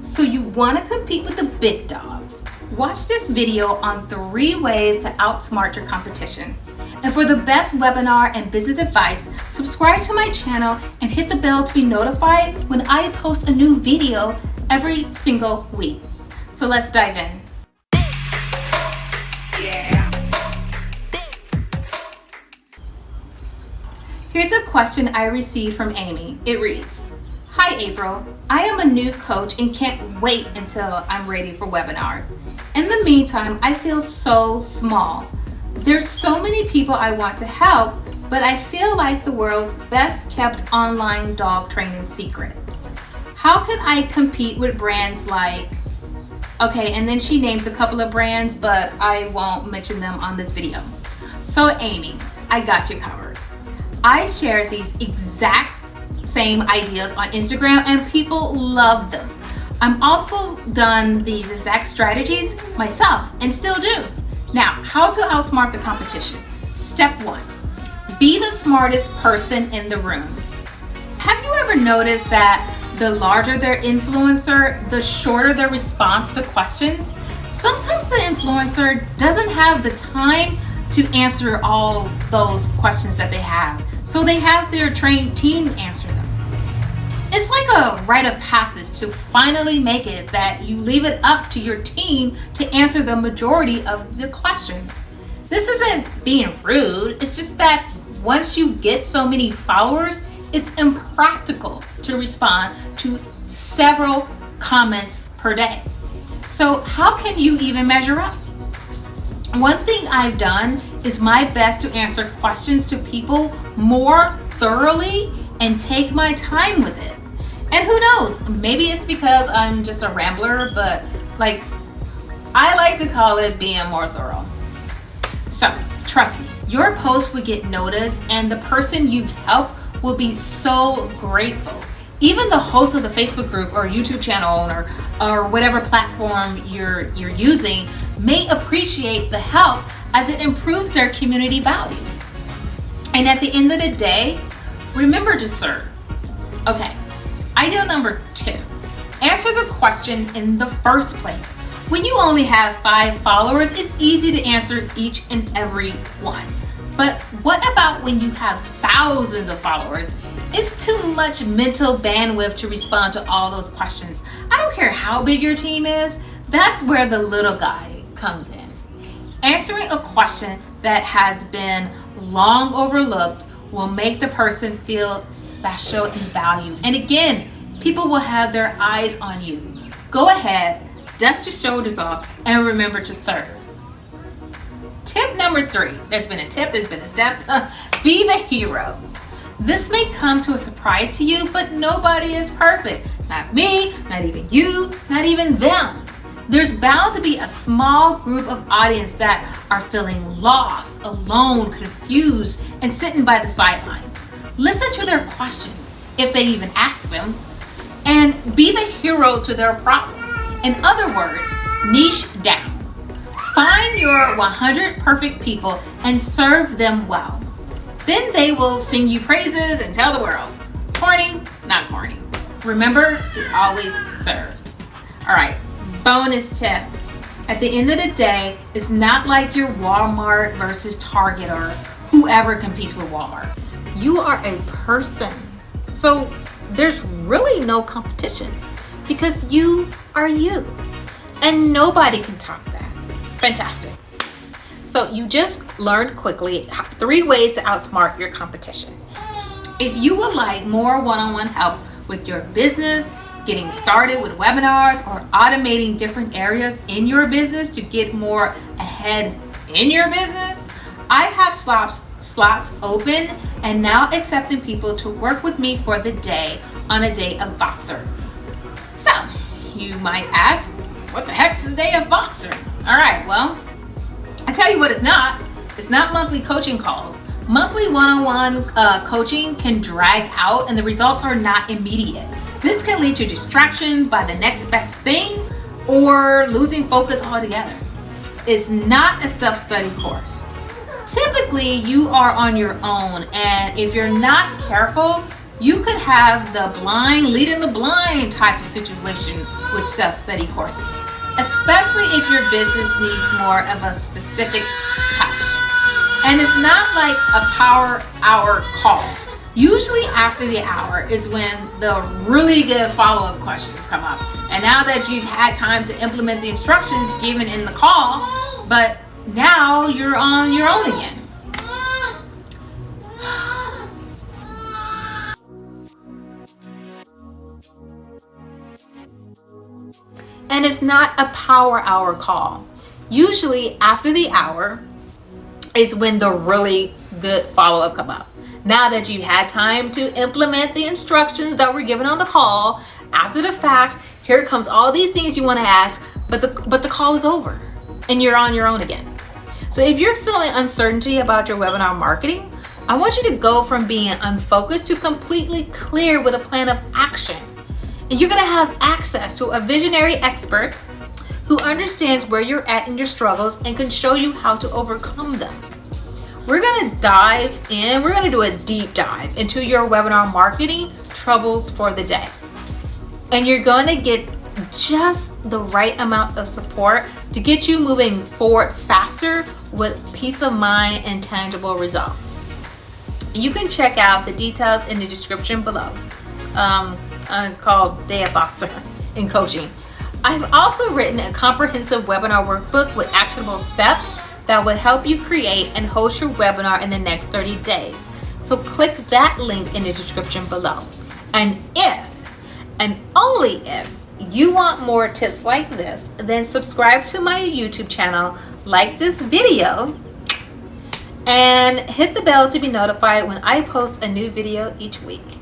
So you want to compete with the big dogs? Watch this video on 3 ways to outsmart your competition. And for the best webinar and business advice, subscribe to my channel and hit the bell to be notified when I post a new video every single week. So let's dive in. Here's a question I received from Amy. It reads, "Hi April, I am a new coach and can't wait until I'm ready for webinars. In the meantime, I feel so small. There's so many people I want to help, but I feel like the world's best kept online dog training secrets. How can I compete with brands like," okay, and then she names a couple of brands, but I won't mention them on this video. So Amy, I got you covered. I shared these exact same ideas on Instagram and people love them. I'm also done these exact strategies myself and still do. Now, how to outsmart the competition. Step 1, be the smartest person in the room. Have you ever noticed that the larger their influencer, the shorter their response to questions? Sometimes the influencer doesn't have the time to answer all those questions that they have. So they have their trained team answer them. It's like a rite of passage to finally make it that you leave it up to your team to answer the majority of the questions. This isn't being rude, it's just that once you get so many followers, it's impractical to respond to several comments per day. So how can you even measure up? One thing I've done is my best to answer questions to people more thoroughly and take my time with it. And who knows, maybe it's because I'm just a rambler, but I like to call it being more thorough. So trust me, your post will get noticed and the person you help will be so grateful. Even the host of the Facebook group or YouTube channel owner or whatever platform you're using may appreciate the help as it improves their community value. And at the end of the day, remember to serve. Okay, idea number 2, answer the question in the first place. When you only have 5 followers, it's easy to answer each and every one. But what about when you have thousands of followers? It's too much mental bandwidth to respond to all those questions. I don't care how big your team is, that's where the little guy comes in. Answering a question that has been long overlooked will make the person feel special and valued. And again, people will have their eyes on you. Go ahead, dust your shoulders off, and remember to serve. Tip number 3, there's been a tip, there's been a step. Be the hero. This may come to a surprise to you, but nobody is perfect. Not me, not even you, not even them. There's bound to be a small group of audience that are feeling lost, alone, confused, and sitting by the sidelines. Listen to their questions, if they even ask them, and be the hero to their problem. In other words, niche down. Find your 100 perfect people and serve them well. Then they will sing you praises and tell the world. Corny, not corny. Remember to always serve. All right, bonus tip. At the end of the day, it's not like you're Walmart versus Target or whoever competes with Walmart. You are a person. So there's really no competition because you are you. And nobody can top that. Fantastic. So you just learned quickly 3 ways to outsmart your competition. If you would like more one-on-one help with your business, getting started with webinars, or automating different areas in your business to get more ahead in your business, I have slots open and now accepting people to work with me for the day on a day of Voxer. So you might ask, what the heck is a day of Voxer? All right, well, I tell you what it's not. It's not monthly coaching calls. Monthly one-on-one coaching can drag out and the results are not immediate. This can lead to distraction by the next best thing or losing focus altogether. It's not a self-study course. Typically, you are on your own, and if you're not careful, You could have the blind leading the blind type of situation with self-study courses, especially if your business needs more of a specific touch. And it's not like a power hour call. Usually after the hour is when the really good follow-up questions come up. And now that you've had time to implement the instructions given in the call, but now you're on your own again. And it's not a power hour call. Usually after the hour is when the really good follow-up come up. Now that you've had time to implement the instructions that were given on the call, after the fact, here comes all these things you want to ask, but the call is over and you're on your own again. So if you're feeling uncertainty about your webinar marketing, I want you to go from being unfocused to completely clear with a plan of action. And you're going to have access to a visionary expert who understands where you're at in your struggles and can show you how to overcome them. We're going to dive in, we're going to do a deep dive into your webinar marketing troubles for the day. And you're going to get just the right amount of support to get you moving forward faster with peace of mind and tangible results. You can check out the details in the description below. Called Day of Boxer in Coaching. I've also written a comprehensive webinar workbook with actionable steps that will help you create and host your webinar in the next 30 days. So click that link in the description below. And if, and only if, you want more tips like this, then subscribe to my YouTube channel, like this video, and hit the bell to be notified when I post a new video each week.